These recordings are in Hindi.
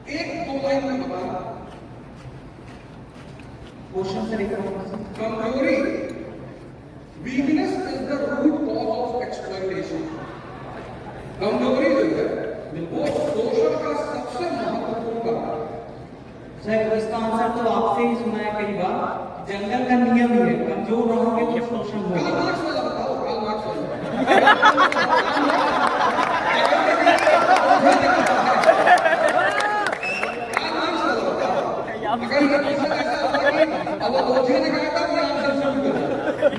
एक दो लाइन में बताना क्वेश्चन से लेकर कमजोरी weakness is the root cause of exploitation. कमजोरी जो है वो शोषण का सबसे महत्वपूर्ण कारण है। सर इसका आंसर तो आपसे ही सुना है कई बार, जंगल का नियम ही है, कमजोर रहोगे तो शोषण होगा। काल मार्क्स वाला बताओ, काल मार्क्स वाला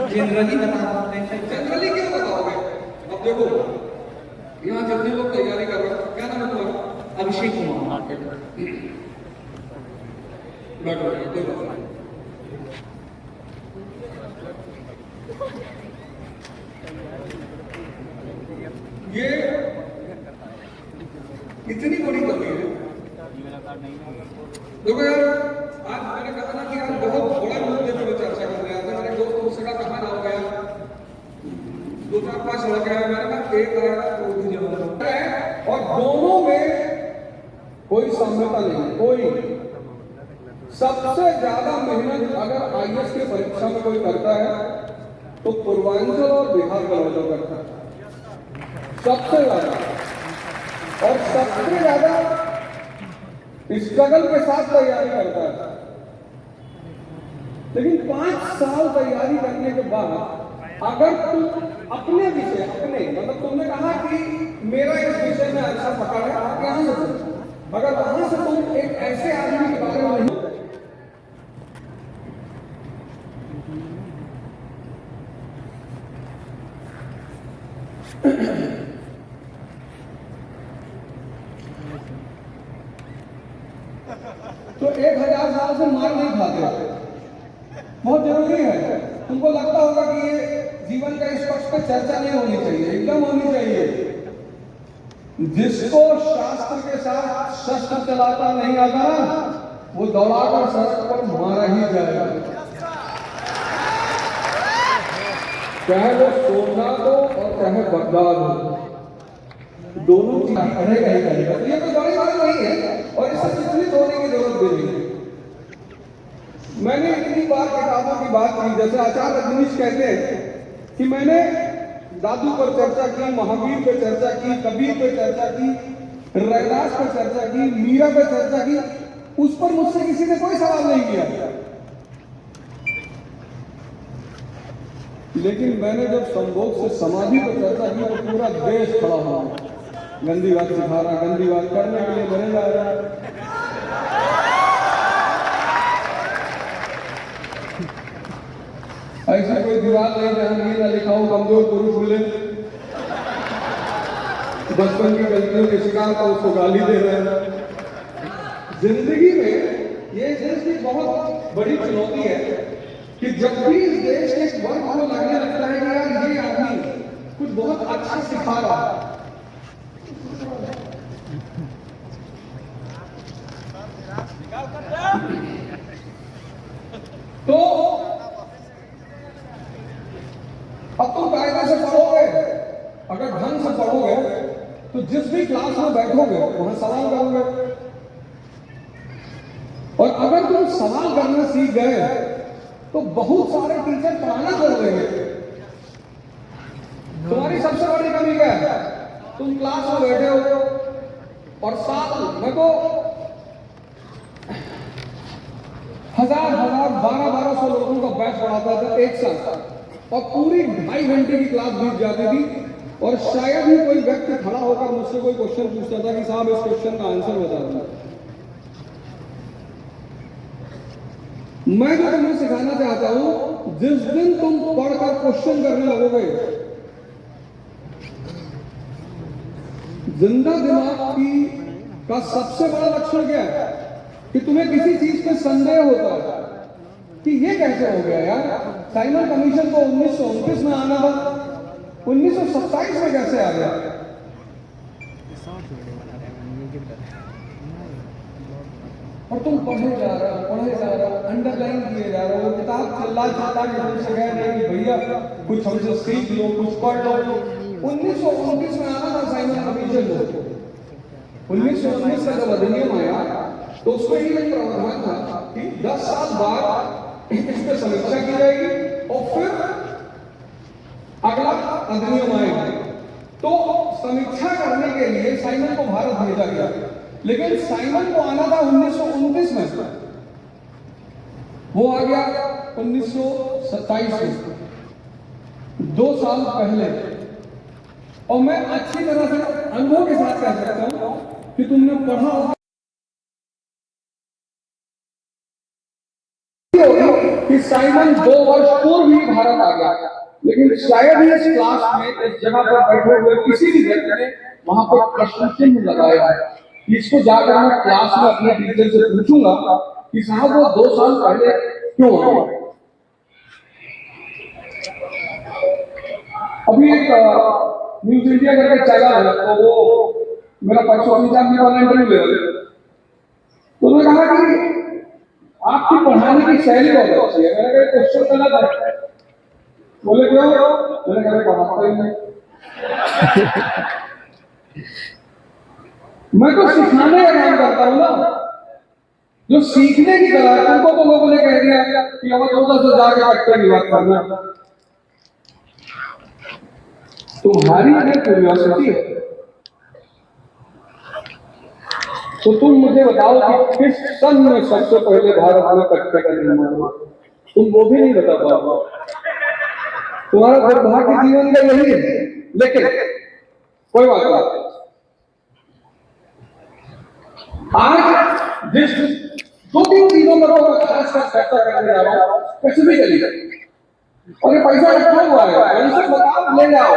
जनरली बता सकते हैं। जनरली क्या बताओगे? अब देखो यहाँ जितने लोग तैयारी कर रहे हैं, क्या नाम है तुम्हारा? अभिषेक कुमार। बैठो देखो, ये इतनी बड़ी कमी है। देखो यार, आज मैंने कहा ना कि आज बहुत बड़ा मुद्दे पर चर्चा कर रहे हैं। मेरे दोस्त मुझसे कहा ना हो गया, 2-4-5 लड़के हैं, मैंने कहा एक है और दोनों में कोई साम्यता नहीं, कोई। सबसे ज्यादा मेहनत अगर आईएएस की परीक्षा में कोई करता है तो पूर्वांचल और बिहार का लड़का करता है सबसे ज्यादा, और सबसे ज्यादा स्ट्रगल के साथ तैयारी करता है। लेकिन 5 साल तैयारी करने के बाद अगर तुम अपने विषय मतलब तुमने कहा कि मेरा इस विषय में अच्छा पकड़ है, आप यहां से अगर वहां से तुम एक ऐसे आदमी के बारे में नहीं तो 1000 साल से मार नहीं खाते, बहुत जरूरी है। तुमको लगता होगा कि ये जीवन का इस पक्ष पर चर्चा नहीं होनी चाहिए, एकदम होनी चाहिए। जिसको शास्त्र के साथ शस्त्र चलाता नहीं आता वो दौड़ाकर सड़क पर मारा ही जाएगा, चाहे वो सोमनाथ हो और चाहे बगदाद हो, दोनों चीज करेगा ही करेगा। तो ये कोई बड़ी बात नहीं है और इससे विचलित होने की जरूरत भी नहीं है। मैंने इतनी बार किताबों की बात की, जैसे आचार्य रजनीश कहते हैं कि मैंने दादू पर चर्चा की, महावीर पे चर्चा की, कबीर पे चर्चा की, रैदास पे चर्चा की, मीरा पे चर्चा की, उस पर मुझसे किसी ने कोई सवाल नहीं किया। लेकिन मैंने जब संभोग से समाधि पर चर्चा की तो पूरा देश खड़ा हुआ, गंदी बात सिखा रहा, गंदी बात करने के लिए बने जा रहा है। ऐसी कोई दीवार नहीं जहां ये ना लिखा हो कमजोर पुरुष मिले, बचपन की गलतियों के शिकार का उसको गाली दे रहे हैं। जिंदगी में ये देश की बहुत बड़ी चुनौती है कि जब भी इस देश के एक वर्ग को लगने लगता है कि यार ये आदमी कुछ बहुत अच्छा सिखा रहा है, तो अब तुम कायदे से पढ़ोगे, अगर ढंग से पढ़ोगे तो जिस भी क्लास में बैठोगे वहां सवाल करोगे, और अगर तुम सवाल करना सीख गए तो बहुत सारे टीचर पढ़ाना छोड़ देंगे। तुम्हारी सबसे बड़ी कमी क्या है? तुम क्लास में बैठे हो और साल में को 1200 लोगों का बैच पढ़ाता था एक साल, और पूरी 2.5 घंटे की क्लास बीत जाती थी, और शायद ही कोई व्यक्ति खड़ा होकर मुझसे कोई क्वेश्चन पूछता था कि साहब इस क्वेश्चन का आंसर बता दो। मैं जो तुम्हें सिखाना चाहता हूं, जिस दिन तुम पढ़कर क्वेश्चन करने लगोगे, जिंदा दिमाग की का सबसे बड़ा लक्षण क्या है कि तुम्हें किसी चीज पे संदेह होता है कि ये कैसे हो गया यार, साइमन कमीशन को 1929 में आना था, 1927 में कैसे आ गया? और तुम पढ़े जा रहे हो, अंडरलाइन किए जा रहे हो, किताब चिल्ला चिल्ला के तुमसे कह रहे हैं कि भैया कुछ हमसे सीख लो, कुछ पढ़ लो। 1929 में आना था साइमन कमीशन को, 1919 का जब अधिनियम आया तो उसमें ये प्रावधान था कि 10 साल बाद इस पर समीक्षा की जाएगी और फिर अगला अधिनियम आएगा। तो समीक्षा करने के लिए साइमन को भारत भेजा गया, लेकिन साइमन को आना था 1929 में, वो आ गया 1927 में, 2 साल पहले। और मैं अच्छी तरह से अनुभव के साथ कह सकता हूं कि तुमने पढ़ा होगा कि साइमन 2 वर्ष पूर्व ही भारत आ गया, लेकिन शायद ही इस क्लास में, इस जगह पर बैठे हुए किसी भी व्यक्ति ने वहां पर प्रश्न चिन्ह लगाया है। इसको जाकर मैं क्लास में अपने टीचर से पूछूंगा कि साहब वो 2 साल पहले क्यों आए। अभी एक न्यूज इंडिया करके चैनल है, तो वो मेरा परसों वाला इंटरव्यू ले रहे, तो उन्होंने कहा कि आपकी पढ़ाने की शैली बहुत अच्छी है। मैंने कहा क्वेश्चन गलत है। बोले क्यों? मैंने कहा पढ़ाता ही नहीं। मैं तो सिखाने का काम करता हूँ ना, जो सीखने की कला है उनको तो लोगों ने कह दिया कि अब 14,000 के कट्टे की बात करना। तुम्हारी है क्यूरियोसिटी है, तो तुम मुझे बताओ कि किस सन में सबसे पहले भारत में कट्टे का निर्माण हुआ? तुम वो भी नहीं बता पाओ। तुम्हारा दुर्भाग्य जीवन का यही है, लेकिन कोई बात नहीं। आज जिस 2-3 चीजों पर खास कर चर्चा करने जा रहा हूं स्पेसिफिकली, और ये पैसा रखा हुआ है, उनसे बताओ ले जाओ,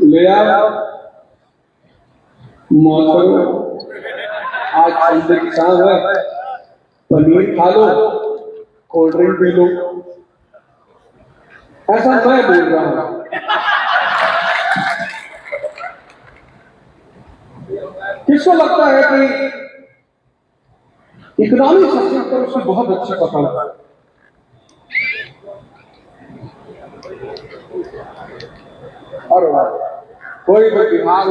ले आओ, मौसम आज संडे की शाम है, पनीर खा लो, कोल्ड ड्रिंक पी लो। ऐसा मैं बोल रहा हूं। किसको लगता है कि इकोनॉमिक सब्जेक्ट पर उसकी बहुत अच्छी पकड़ है? और कोई भी बिहार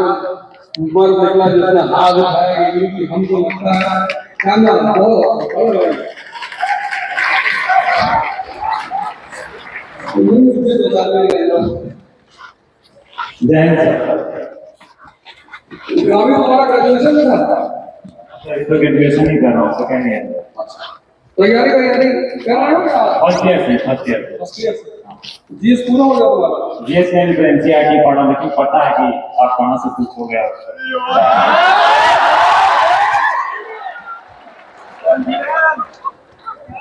मर निकला जिसने हाथ उठाया कि हमको लगता है खाना बहुत हमारा ग्रेजुएशन में था, तो ग्रेजुएशन ही कर रहा हूँ, सेकेंड ईयर तैयारी कर रहा हूँ। फर्स्ट ईयर जीएस पूरा हो गया तुम्हारा? जीएस में भी एनसीईआरटी पढ़ा, लेकिन पता है कि आप कहाँ से कुछ हो गया।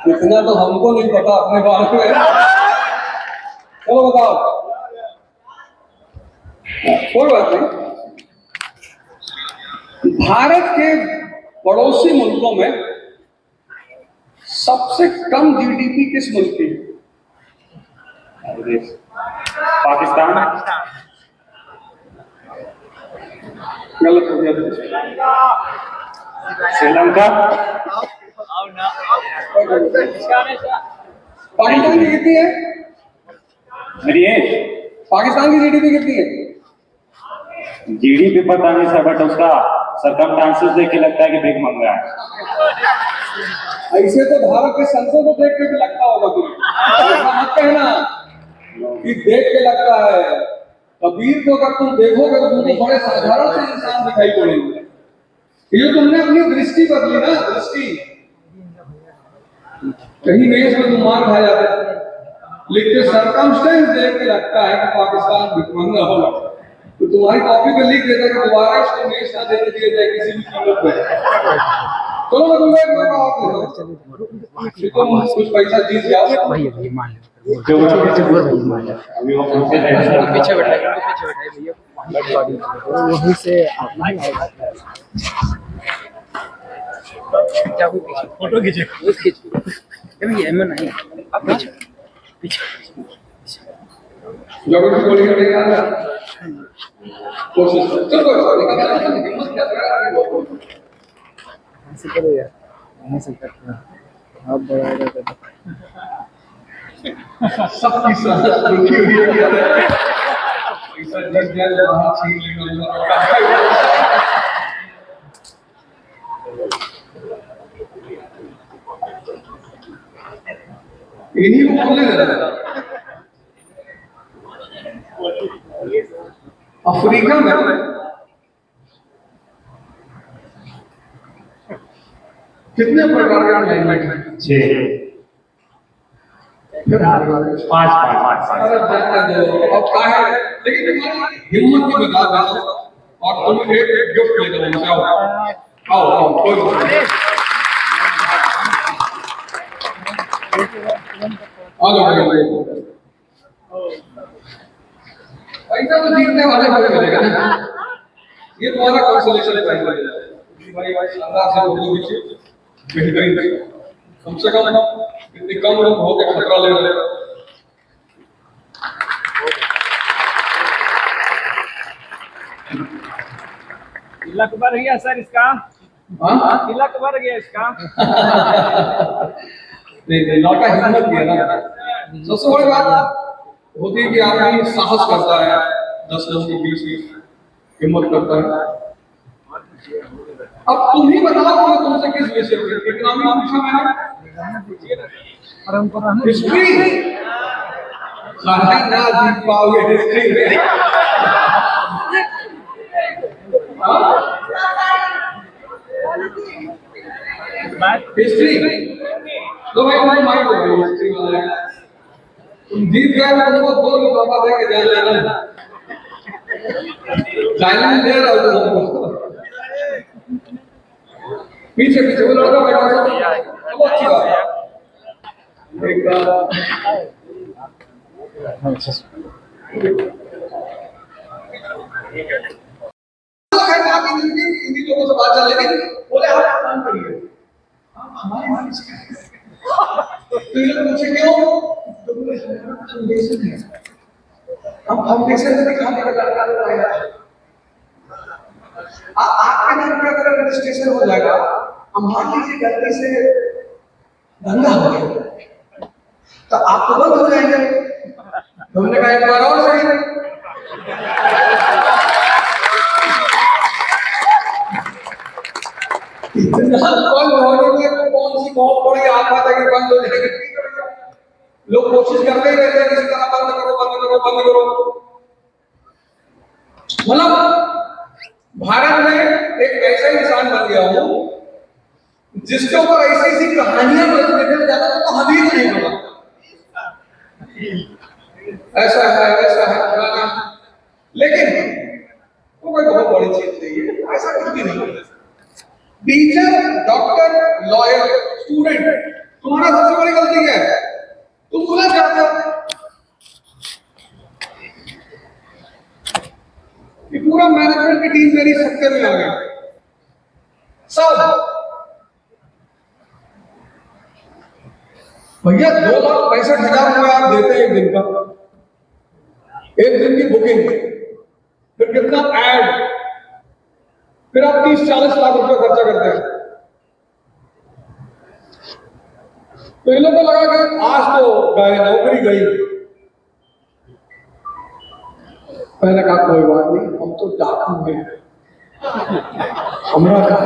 इतना तो हमको नहीं पता अपने बारे में। चलो बताओ, कोई बात नहीं। भारत के पड़ोसी मुल्कों में सबसे कम जीडीपी किस मुल्क की है? पाकिस्तान। गलत हो गया। श्रीलंका। पाकिस्तान की कितनी है? मेरी एज पाकिस्तान की जीडीपी कितनी है? जीडीपी पता नहीं सर, बट उसका सर्कमस्टांसेस देख के लगता है कि भीख मांग रहा है। ऐसे तो भारत के संसद को देख के भी लगता होगा तुम्हें, ऐसा मत कहना कि देख के लगता है। कबीर को अगर तुम देखोगे तो तुमको बड़े साधारण से इंसान दिखाई पड़ेंगे। ये तुमने अपनी दृष्टि बदली ना, दृष्टि। कहीं मेज में तुम मार खा जाते, लेकिन सर्कमस्टेंस देख के लगता है कि पाकिस्तान भिखमंगा होगा, तो तुम्हारी कॉपी पे लिख देता कि दोबारा इसको मेज ना देने दिया जाए किसी भी कीमत पे। चलो मैं तुमको एक मौका और देता हूं कि तुम कुछ पैसा जीत जाओ। भैया मान लो जो अभी वो पीछे बैठाइए भैया, वहीं से फोटो खींचे भैया में नहीं, आप पीछे पीछे जब भी बोलेंगे देखा कोशिश चलो हिम्मत क्या कर ऐसे करो यार, ऐसे करते हैं आप बड़ा सबकी साथ रुकी हुई है। पैसा जीत जाए तो बाहर छीन लेना। इन्हीं को बोलने देना। अफ्रीका में कितने प्रकार के क्लाइमेट हैं? 6 फिर 5 अरे जाने दो, अब क्या है, लेकिन तुम्हारी हिम्मत की बता दो और तुम एक गिफ्ट लेकर उनसे आओ आओ आओ, कोई बात नहीं। आ जाओ पैसा तो जीतने वाले को मिलेगा ना, ये तुम्हारा कंसोलेशन प्राइज लगेगा भाई। अल्लाह से लोगों की बेहतरीन कम से कम इतनी कम लोग हो के खतरा ले रहे हैं। तिलक भर गया सर इसका। हाँ तिलक भर गया इसका। नहीं लौटा हिम्मत किया ना। सबसे बड़ी बात होती है कि आदमी साहस करता है, 10 लोगों के बीच में हिम्मत करता है। अब तुम ही बताओ कि मैं तुमसे किस विषय पर इकोनॉमी पूछा मैंने, परंपरा हिस्ट्री ना जीत पाओगे हिस्ट्री में। हिस्ट्री तो भाई मैं माइंड हो गई हिस्ट्री वाले, तुम जीत गए तो तुमको 2 लिफाफा देके जान लेना, चैलेंज दे रहा हूँ तुमको। पीछे पीछे वो लड़का बैठा है, वो अच्छी बात है। एक हिंदी लोगों से बात चल, लेकिन बोले आप काम करिए, हमारे तो ये लोग पूछे क्यों, तो बोले फाउंडेशन है, हम फाउंडेशन में दिखाने का दरकार रहेगा। आपके नाम पे अगर रजिस्ट्रेशन हो जाएगा, हम मान लीजिए गलती से धंधा हो गया तो आप तो बंद हो जाएंगे। हमने कहा एक बार और सही, इतना बंद होने में कौन सी बहुत बड़ी आफत है कि बंद हो जाएगी। लोग कोशिश करते ही रहते हैं किसी तरह बंद करो बंद करो बंद करो। मतलब भारत में एक ऐसा इंसान बन गया हूं जिसके ऊपर ऐसी ऐसी कहानियां बनने लग जाता तो हदीस नहीं बना, ऐसा है फलाना, लेकिन वो कोई बहुत बड़ी चीज नहीं है, ऐसा कुछ भी नहीं है। टीचर, डॉक्टर, लॉयर, स्टूडेंट, तुम्हारा सबसे बड़ी गलती क्या है, तुम उलझ जाते हो कि पूरा मैनेजमेंट की टीम मेरी चक्कर में आ गई सब। भैया 2,65,000 रुपए आप देते हैं एक दिन का, एक दिन की बुकिंग, फिर कितना एड, फिर आप 30-40 लाख रुपए खर्चा करते हैं। तो इन लोगों को लगा कि आज तो गए, नौकरी गई। मैंने कहा कोई बात नहीं, हम तो डाकू हैं, हमरा का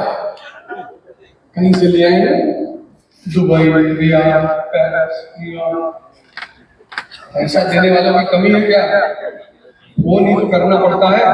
कहीं से ले आएंगे, दुबई, रियाद, पेरिस, न्यूयॉर्क। पैसा देने वालों की कमी है क्या, वो नहीं तो करना पड़ता है।